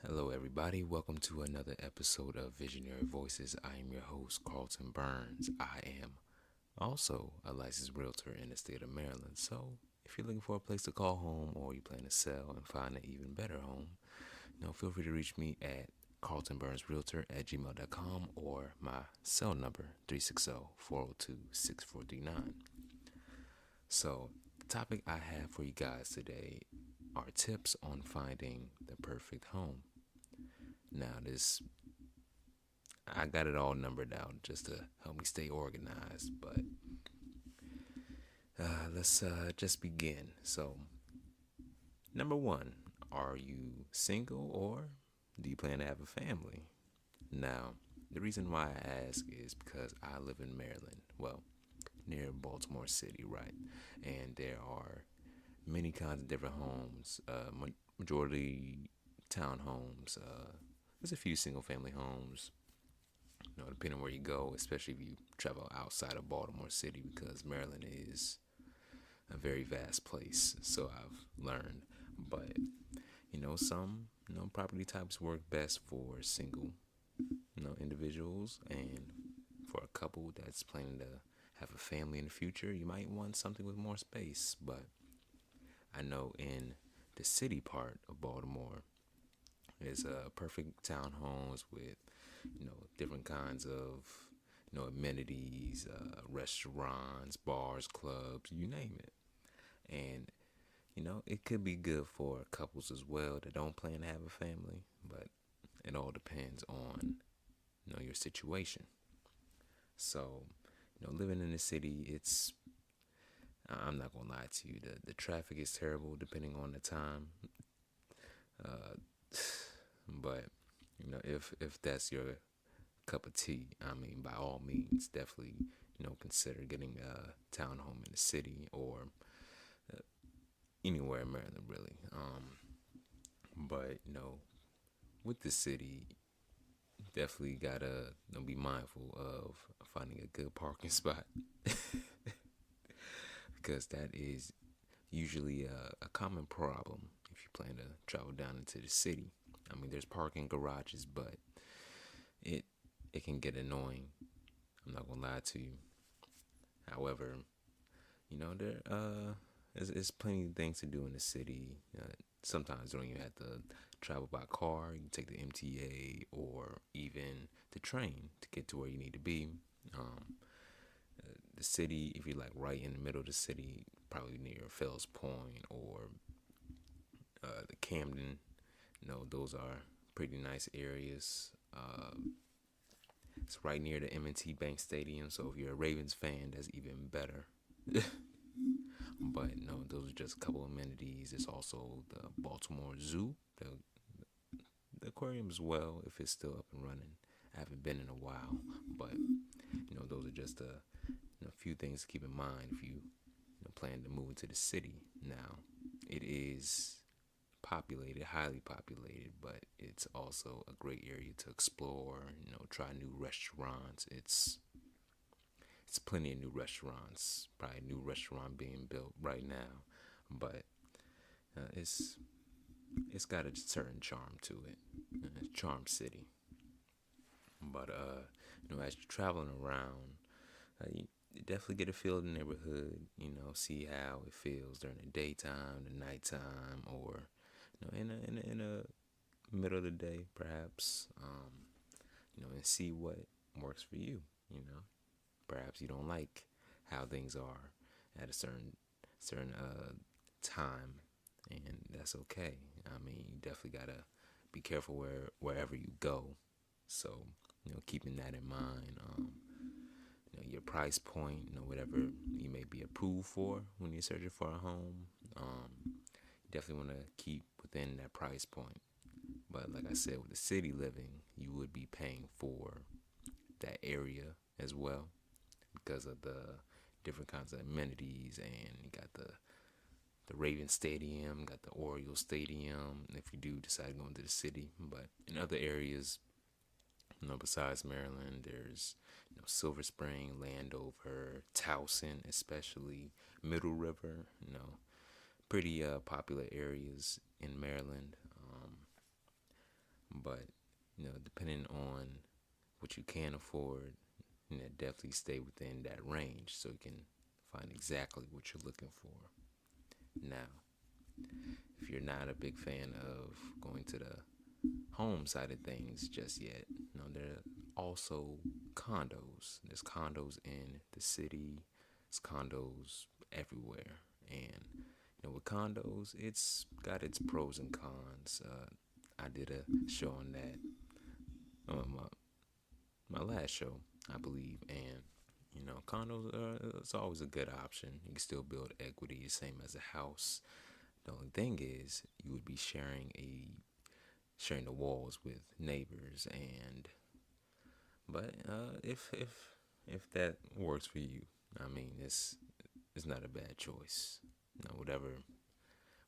Hello, everybody. Welcome to another episode of Visionary Voices. I am your host, Carlton Burns. I am also a licensed realtor in the state of Maryland. So, if you're looking for a place to call home or you plan to sell and find an even better home, feel free to reach me at carltonburnsrealtor@gmail.com or my cell number 360-402-6439. So, the topic I have for you guys today are tips on finding the perfect home. Now, this I got it all numbered out just to help me stay organized. But let's just begin. So, number one, are you single or do you plan to have a family? Now, the reason why I ask is because I live in Maryland, well, near Baltimore City, right? And there are many kinds of different homes, majority townhomes. There's a few single family homes, depending on where you go, especially if you travel outside of Baltimore City, because Maryland is a very vast place. So I've learned, but some property types work best for single individuals, and for a couple that's planning to have a family in the future, you might want something with more space. But I know in the city part of Baltimore, there's perfect townhomes with different kinds of amenities, restaurants, bars, clubs, you name it. And it could be good for couples as well that don't plan to have a family, but it all depends on your situation. So, living in the city, I'm not gonna lie to you, the traffic is terrible depending on the time. Uh, but if that's your cup of tea, I mean, by all means, definitely consider getting a townhome in the city or uh, anywhere in Maryland, really. But with the city, definitely gotta be mindful of finding a good parking spot because that is usually a common problem if you plan to travel down into the city. I mean, there's parking garages, but it it can get annoying. I'm not gonna lie to you. However, there is plenty of things to do in the city. Sometimes you don't even have to travel by car. You can take the MTA or even the train to get to where you need to be. Um, the city, if you're like right in the middle of the city, probably near Fells Point or the Camden, those are pretty nice areas. It's right near the M&T Bank Stadium, so if you're a Ravens fan, that's even better. But no, those are just a couple amenities. It's also the Baltimore Zoo, the aquarium as well, if it's still up and running. I haven't been in a while, but those are just a few things to keep in mind if you plan to move into the city. Now, it is populated, highly populated, but it's also a great area to explore. Try new restaurants. It's plenty of new restaurants. Probably a new restaurant being built right now, but it's got a certain charm to it. Charm City. But as you're traveling around, you definitely get a feel of the neighborhood. See how it feels during the daytime, the nighttime, or in a middle of the day, perhaps. And see what works for you. Perhaps you don't like how things are at a certain time, and that's okay. I mean, you definitely gotta be careful wherever you go. So keeping that in mind, your price point, whatever you may be approved for when you're searching for a home, you definitely want to keep within that price point. But like I said, with the city living, you would be paying for that area as well because of the different kinds of amenities, and you got the Raven Stadium, got the Oriole Stadium. If you do decide to go into the city, but in other areas, besides Maryland, there's Silver Spring, Landover, Towson, especially Middle River. Pretty popular areas in Maryland. But depending on what you can afford, definitely stay within that range so you can find exactly what you're looking for. Now, if you're not a big fan of going to the home side of things just yet, there are also condos. There's condos in the city, there's condos everywhere. And with condos, it's got its pros and cons. I did a show on that, my last show, I believe, and condos it's always a good option. You can still build equity, same as a house. The only thing is, you would be sharing the walls with neighbors, and but if that works for you, I mean, it's not a bad choice. Whatever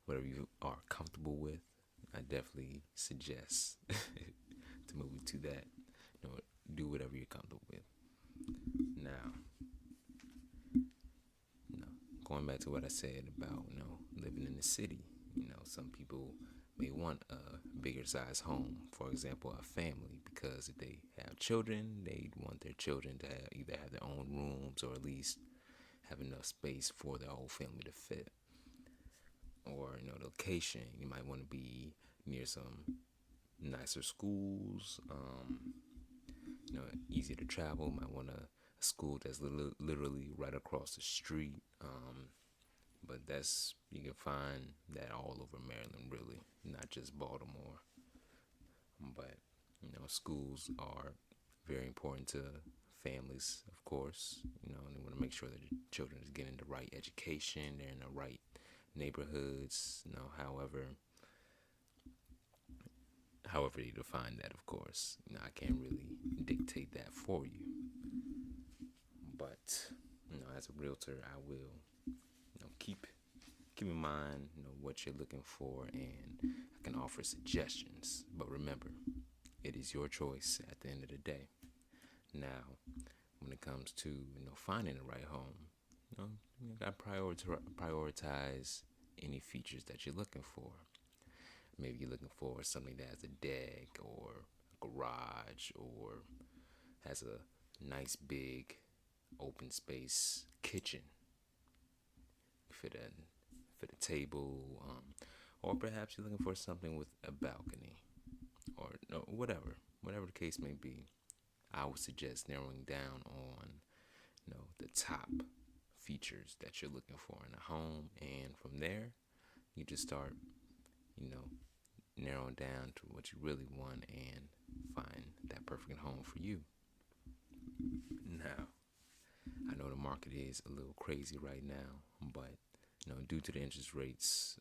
you are comfortable with, I definitely suggest to move to that. Do whatever you're comfortable with. Now, going back to what I said about living in the city. Some people may want a bigger size home. For example, a family, because if they have children, they want their children to either have their own rooms or at least have enough space for their whole family to fit. Or the location, you might want to be near some nicer schools. Easy to travel. Might want a school that's literally right across the street. But you can find that all over Maryland, really, not just Baltimore. But schools are very important to families, of course. They want to make sure that the children is getting the right education, they're in the right neighborhoods. However you define that, of course. I can't really dictate that for you. But as a realtor, I will keep in mind what you're looking for, and I can offer suggestions. But remember, it is your choice at the end of the day. Now, when it comes to finding the right home, you got to prioritize any features that you're looking for. Maybe you're looking for something that has a deck or a garage or has a nice big open space kitchen. Fit a table, or perhaps you're looking for something with a balcony, or whatever the case may be. I would suggest narrowing down on the top features that you're looking for in a home, and from there you just start narrowing down to what you really want and find that perfect home for you. Now, I know the market is a little crazy right now, but due to the interest rates,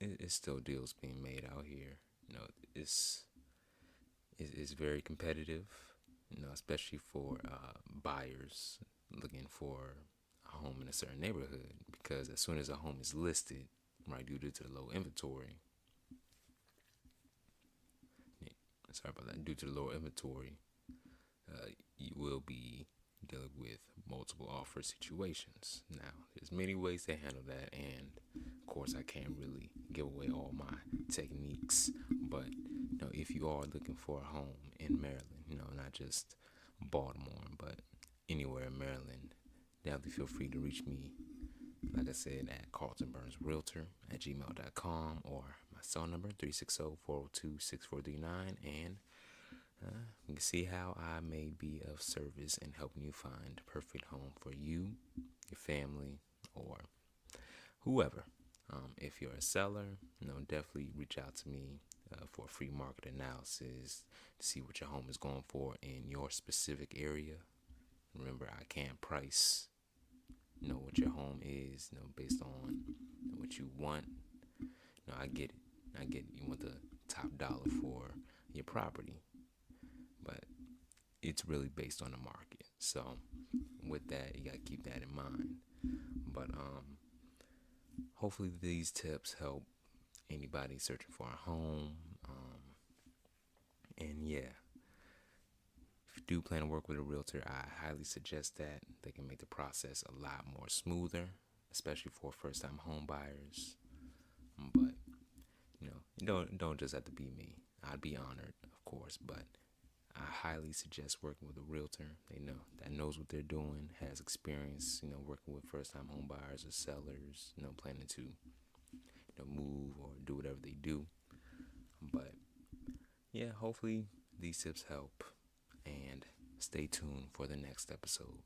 it's still deals being made out here. It's very competitive. Especially for buyers looking for a home in a certain neighborhood, because as soon as a home is listed, right, due to the low inventory, due to the lower inventory, you will be dealing with multiple offer situations. Now, there's many ways to handle that, and of course, I can't really give away all my techniques. But if you are looking for a home in Maryland, not just Baltimore, but anywhere in Maryland, definitely feel free to reach me. Like I said, at carltonburnsrealtor@gmail.com, or my cell number 360-402-6439, and you can see how I may be of service in helping you find the perfect home for you, your family, or whoever. If you're a seller, definitely reach out to me for a free market analysis to see what your home is going for in your specific area. Remember, I can't price what your home is based on what you want. I get it. You want the top dollar for your property, but it's really based on the market. So with that, you gotta keep that in mind. But hopefully these tips help anybody searching for a home. And yeah, if you do plan to work with a realtor, I highly suggest that. They can make the process a lot more smoother, especially for first-time home buyers. But you don't just have to be me. I'd be honored, of course, but I highly suggest working with a realtor. They know that knows what they're doing, has experience, working with first-time home buyers or sellers, planning to, move or do whatever they do. But yeah, hopefully these tips help, and stay tuned for the next episode.